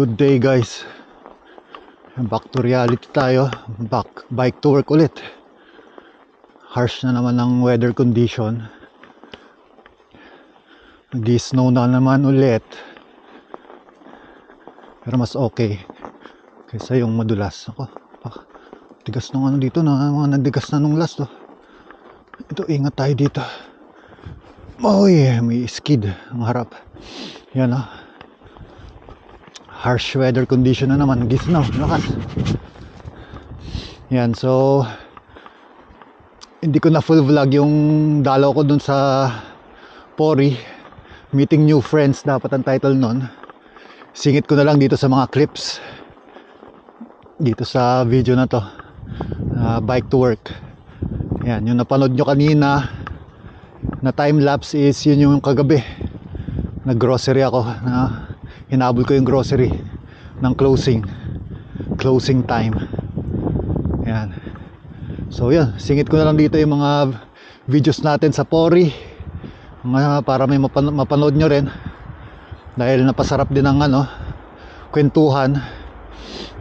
Good day guys. Back to reality tayo. Bike to work ulit. Harsh na naman ang weather condition. Nag-snow na naman ulit. Pero mas okay kaysa yung madulas. Ako, tigas nung ano dito na mga nadigas na nung last oh. Ito, ingat tayo dito. Oh yeah, may skid ang harap. Yan oh. Harsh weather condition na naman. Gisnaw, lakas. Yan, so hindi ko na full vlog yung dalaw ko dun sa Pori. Meeting new friends dapat ang title nun. Singit ko na lang dito sa mga clips dito sa video na to. Bike to work. Yan, yung napanood nyo kanina na time lapse is yun yung kagabi. Nag-grocery ako na hinabol ko yung grocery ng closing time. Yan. So yan, singit ko na lang dito yung mga videos natin sa Pori para may mapanood nyo rin, dahil napasarap din ang kwentuhan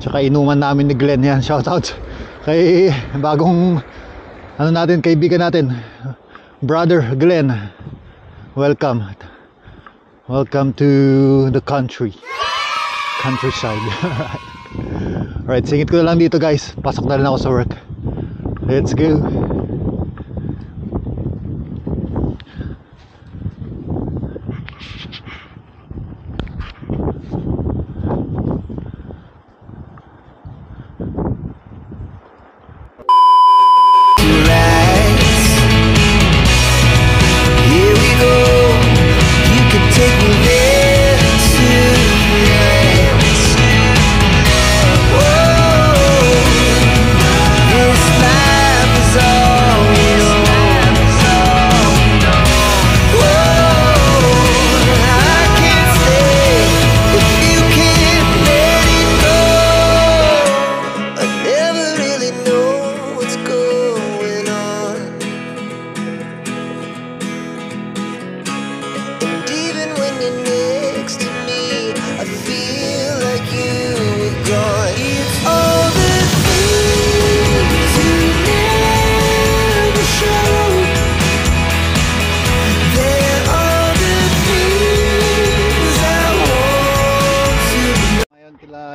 tsaka inuman namin ni Glenn. Yan, shoutout kay bagong kaibigan natin, brother Glenn. Welcome to the countryside. Alright, singit ko na lang dito guys. Pasok na rin ako sa work. Let's go.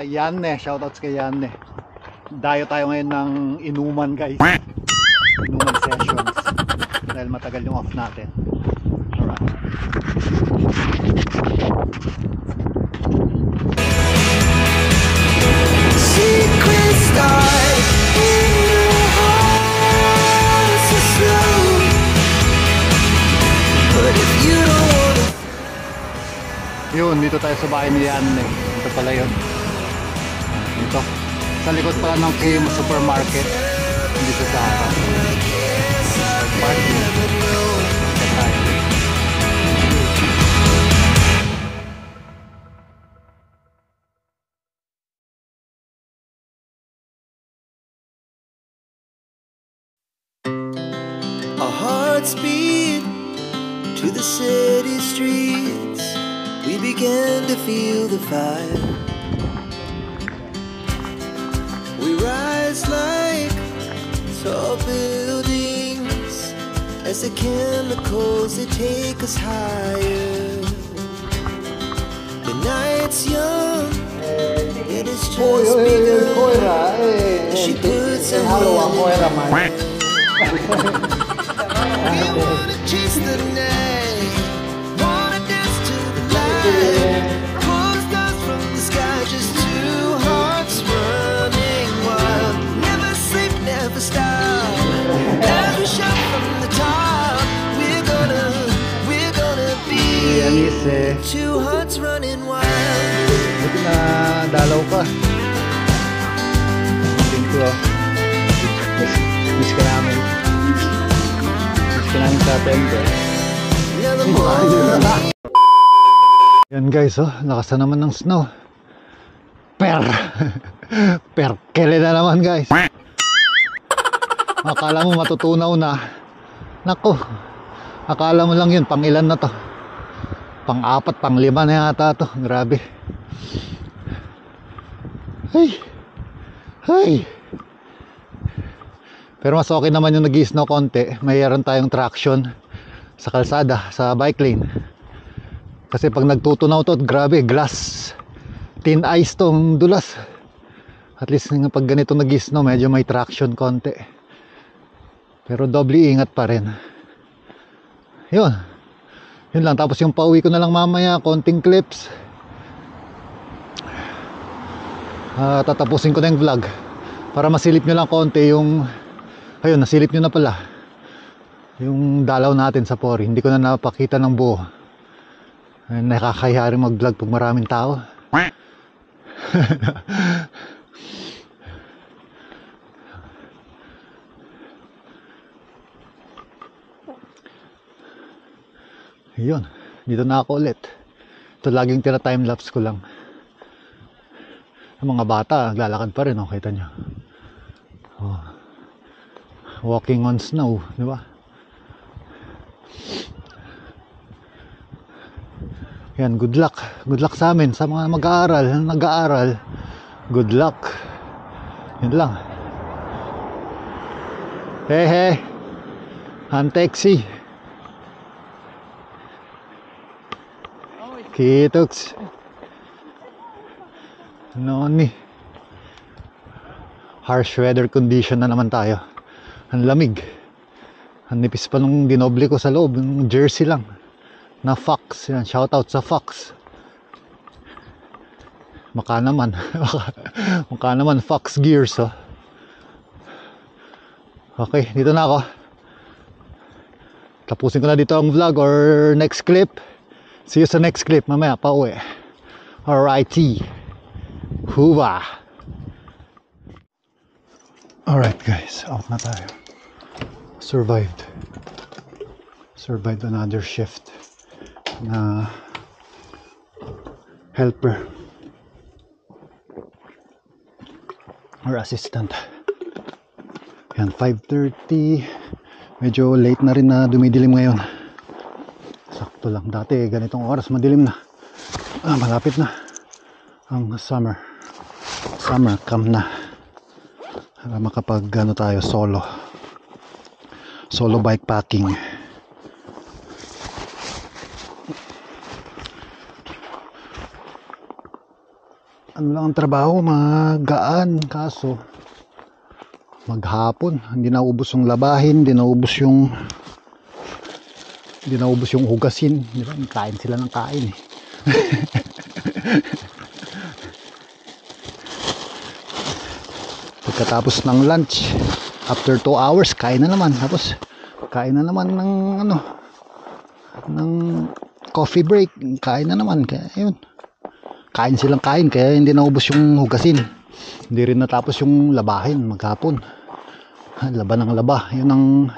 Yanne, shoutouts kay Yanne. Dayo tayo ngayon ng inuman guys. Inuman sessions. Dahil matagal yung off natin. Alright. Secret stars in your heart so slow. But if you don't wanna... Yun, dito tayo sa bahay ni Yanne. Ito pala yun. Dito sa likod pala ng KM Supermarket, dito sa parking. Our hearts beat to the city streets. We began to feel the fire. We rise like tall buildings as the chemicals they take us higher. The night's young, it is just begun. She puts her hand in mine. We wanna chase the night, wanna dance to the light. Pull stars from the sky, just two hearts running wild. Never sleep, never stop. As we shout from the top, we're gonna be two hearts running wild. Buti na dalaw ka. Thank you. Miss ka namin. Sa tempo. Yan guys, oh, lakas na naman ng snow. Perkele na naman guys. Akala mo matutunaw na. Nako, akala mo lang yun, pang ilan na to? Pang-4, pang-5 na yata to. Grabe. Ay! Ay! Pero mas okay naman yung nag-i-snow konti. Mayroon tayong traction sa kalsada, sa bike lane. Kasi pag nagtutunaw to, grabe, glass. Thin ice tong dulas. At least pag ganito nag-i-snow, medyo may traction konti. Pero doble ingat pa rin. Yun. Yun lang. Tapos yung pauwi ko na lang mamaya, konting clips. Tatapusin ko na yung vlog para masilip nyo lang konti yung ayun, nasilip nyo na pala yung dalaw natin sa Pori. Hindi ko na napakita ng buo. Nakakahiya rin mag vlog pag maraming tao. Yun, dito na ako ulit. Ito laging tina-timelapse ko lang. Ang mga bata, naglalakad pa rin, oh, kita nyo. Oh. Walking on snow, di ba? Yan, good luck. Good luck sa amin, sa mga mag-aaral, nag-aaral. Good luck. Yun lang. Hey, hey. Han taxi. Kitoks. Noni. Harsh weather condition na naman tayo. Ang lamig. Ang nipis pa nung dinoble ko sa loob. Yung jersey lang. Na Fox. Yan, shoutout sa Fox. Maka naman. Maka naman Fox Gears. Oh. Okay, dito na ako. Tapusin ko na dito ang vlog or next clip. See you sa next clip. Mamaya pa uwi. Alrighty. Huwa. Alright guys, out na tayo. Survived another shift na helper or assistant. Yan, 5:30. Medyo late na rin na dumidilim ngayon. Sakto lang, dati ganitong oras madilim na. Malapit na ang summer come na para makapag tayo solo bike packing. Ano lang ang trabaho, magaan, kaso maghapon hindi naubos yung labahin, hindi naubos yung hugasin, di ba? Kain sila ng kain eh. Pagkatapos ng lunch, after 2 hours, kain na naman. Tapos, kain na naman ng coffee break. Kain na naman. Kaya, yun. Kain silang kain, kaya hindi naubos yung hugasin. Hindi rin natapos yung labahin, maghapon. Laba ng laba. Yun ang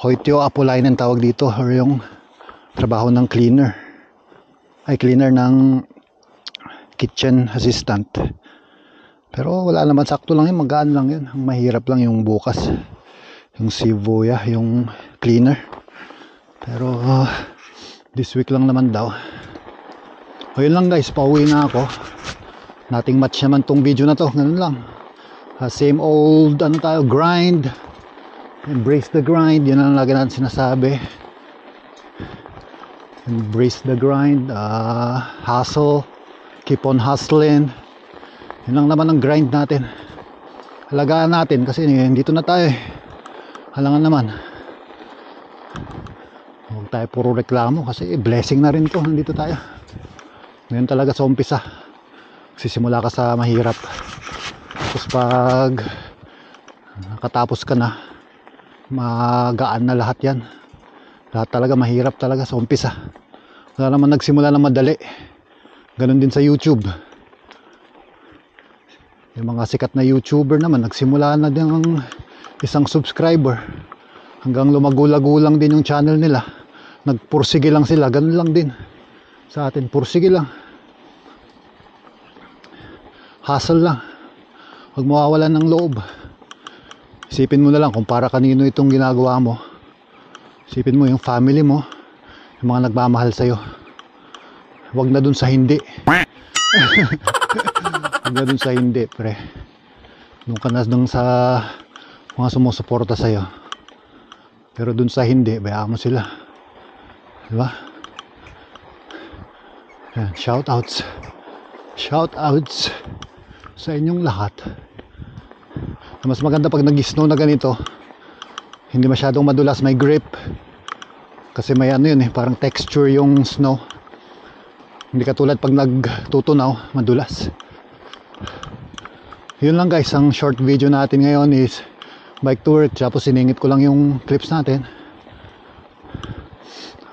Hoityo Apulainen tawag dito, or yung trabaho ng cleaner. Cleaner ng kitchen assistant. Pero wala naman, sakto lang yun, magaan lang yun. Ang mahirap lang yung bukas, yung sivuya, yung cleaner. Pero this week lang naman daw. O yun lang guys, pauwi na ako. Nothing much naman tong video na to, ganun lang. Same old tayo, grind. Embrace the grind, yun ang lagi natin sinasabi. Embrace the grind, hustle, keep on hustling. Yun lang naman ang grind natin. Halagaan natin kasi dito na tayo. Halangan naman. Huwag tayo puro reklamo kasi blessing na rin to. Nandito tayo. Ngayon talaga sa umpisa. Sisimula ka sa mahirap. Tapos pag nakatapos ka na, magaan na lahat yan. Lahat talaga mahirap talaga sa umpisa. Wala naman nagsimula na madali. Ganon din sa YouTube. Yung mga sikat na YouTuber naman, nagsimula na din ang isang subscriber. Hanggang lumago-lago lang din yung channel nila. Nagpursige lang sila, ganun lang din. Sa atin, pursige lang. Hustle lang. Huwag mawawalan ng loob. Isipin mo na lang kung para kanino itong ginagawa mo. Isipin mo yung family mo, yung mga nagmamahal sa'yo. Huwag na dun sa hindi. Hanggang dun sa hindi, pre. Doon ka na dun sa mga sumusuporta sa'yo. Pero dun sa hindi, bayaan mo sila. Diba? Yan, shoutouts. Shoutouts sa inyong lahat. Mas maganda pag nag-snow na ganito, hindi masyadong madulas, may grip. Kasi may ano yun parang texture yung snow. Hindi katulad pag nagtutunaw, madulas. Yun lang guys, ang short video natin ngayon is bike to work. Tapos siningit ko lang yung clips natin.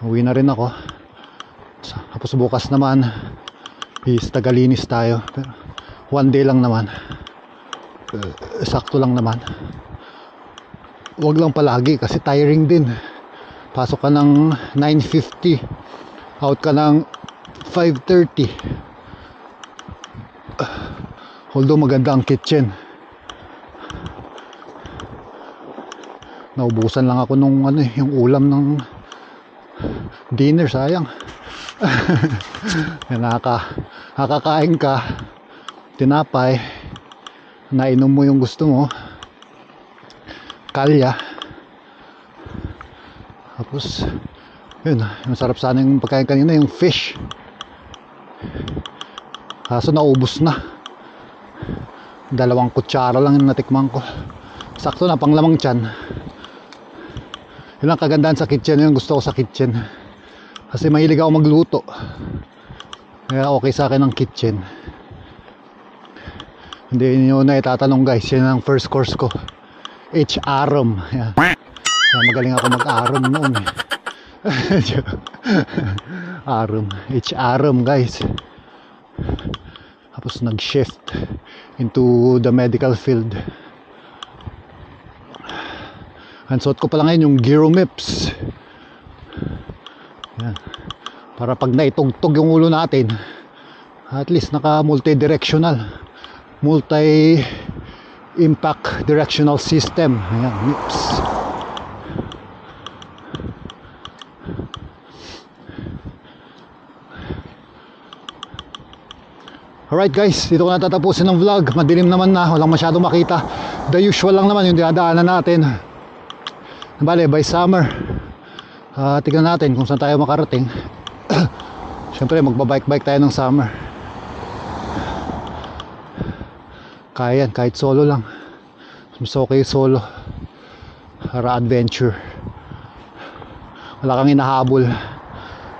Uwi na rin ako. Tapos bukas naman is tagalinis tayo. Pero one day lang naman. Sakto lang naman. Huwag lang palagi kasi tiring din. Pasok ka ng 9:50, out ka ng 5:30. Although maganda ang kitchen. Naubusan lang ako nung yung ulam ng dinner, sayang. Nakakain ka, tinapay, nainom mo yung gusto mo, kalya. Tapos yun, masarap sana yung pagkain kanina, yung fish. Kaso naubos na. 2 kutsara lang yung natikman ko. Sakto na, panglamang tiyan. Yun ang kagandahan sa kitchen, yun gusto ko sa kitchen. Kasi mahilig ako magluto. Kaya okay sa akin ang kitchen. Hindi nyo na itatanong guys, yan ang first course ko. H-arom. Yan. Kaya magaling ako mag-arom noon arom. H-arom guys. Tapos nag-shift into the medical field. Ang suot ko pala ngayon yung Gyromips. Yan. Para pag naitugtog yung ulo natin, at least naka multi-directional, multi-impact directional system. Ayan, MIPS. Alright guys, dito ko natatapusin ng vlog. Madilim naman na, walang masyadong makita. The usual lang naman yung dinadaanan natin. Bale, by summer, tignan natin kung saan tayo makarating. Siyempre magbabike-bike tayo ng summer. Kaya yan, kahit solo lang. Mas okay solo para adventure. Wala kang hinahabol,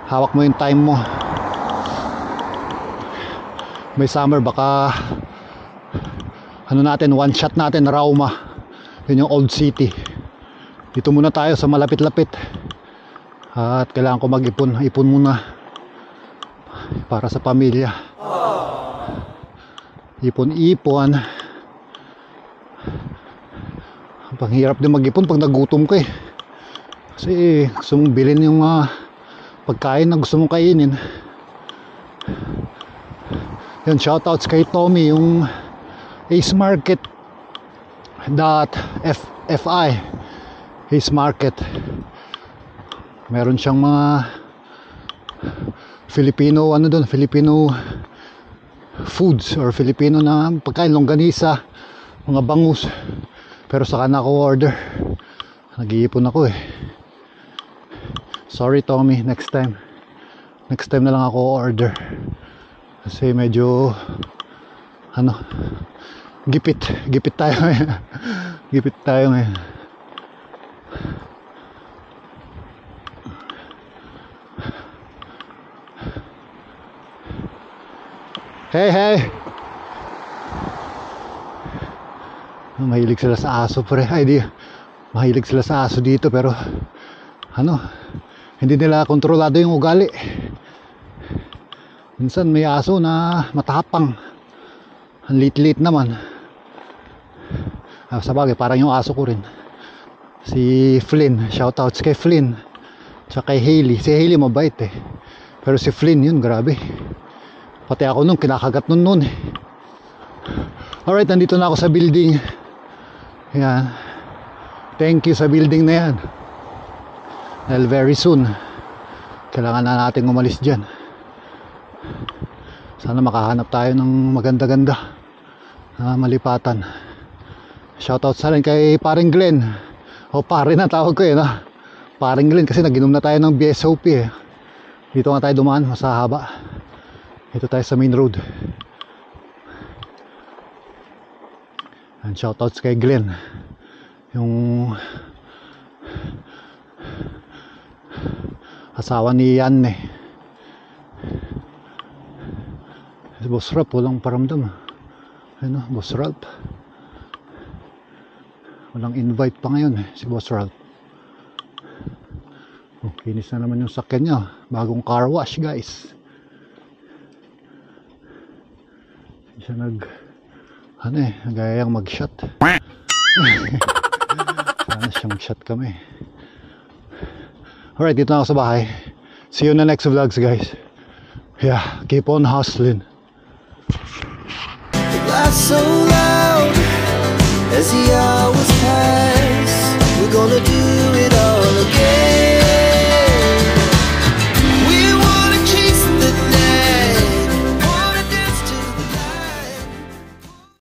hawak mo yung time mo. May summer baka natin, one shot natin Rauma. Yun yung old city. Dito muna tayo sa malapit-lapit. At kailangan ko mag-ipon. Ipon muna para sa pamilya. Ipon-ipon. Panghirap din mag-ipon pag nagutom ka eh. Kasi gusto mong bilhin yung pagkain na gusto mong kainin. Yun, shoutouts kay Tommy, yung Ace Market .fi Ace Market. Meron siyang mga Filipino Filipino foods or Filipino na pagkain, longganisa, mga bangus. Pero saka na ako order. Nag-iipon ako eh. Sorry Tommy, next time na lang ako order. Kasi medyo gipit tayo ngayon. Gipit tayo ngayon. Hey! Mahilig sila sa aso pre. Mahilig sila sa aso dito pero hindi nila kontrolado yung ugali. Minsan may aso na matapang, ang lit-lit naman. Sa bagay parang yung aso ko rin, si Flynn. Shoutouts kay Flynn tsaka kay Hailey. Si Hailey mabait eh, pero si Flynn yun grabe. Pati ako nung kinakagat nun eh. Alright, nandito na ako sa building. Yan, thank you sa building na yan. Dahil very soon kailangan na natin umalis dyan. Sana makahanap tayo ng maganda-ganda. malipatan. Shoutout sa rin kay paring Glenn, o pare na tawag ko no? Paring Glenn kasi naginom na tayo ng BSOP Dito nga tayo dumaan, mas haba. Ito tayo sa main road. And shoutouts kay Glenn, yung asawa ni Yanne. Si Boss Ralph walang paramdam. Ano, Boss Ralph walang invite pa ngayon si Boss Ralph. Kinis na naman yung sakyan niya. Bagong car wash guys. Hindi siya nagayang mag shot. Sana siyang shot kami. Alright, dito na ako sa bahay. See you in the next vlogs guys. Yeah, keep on hustling. Laugh so loud as the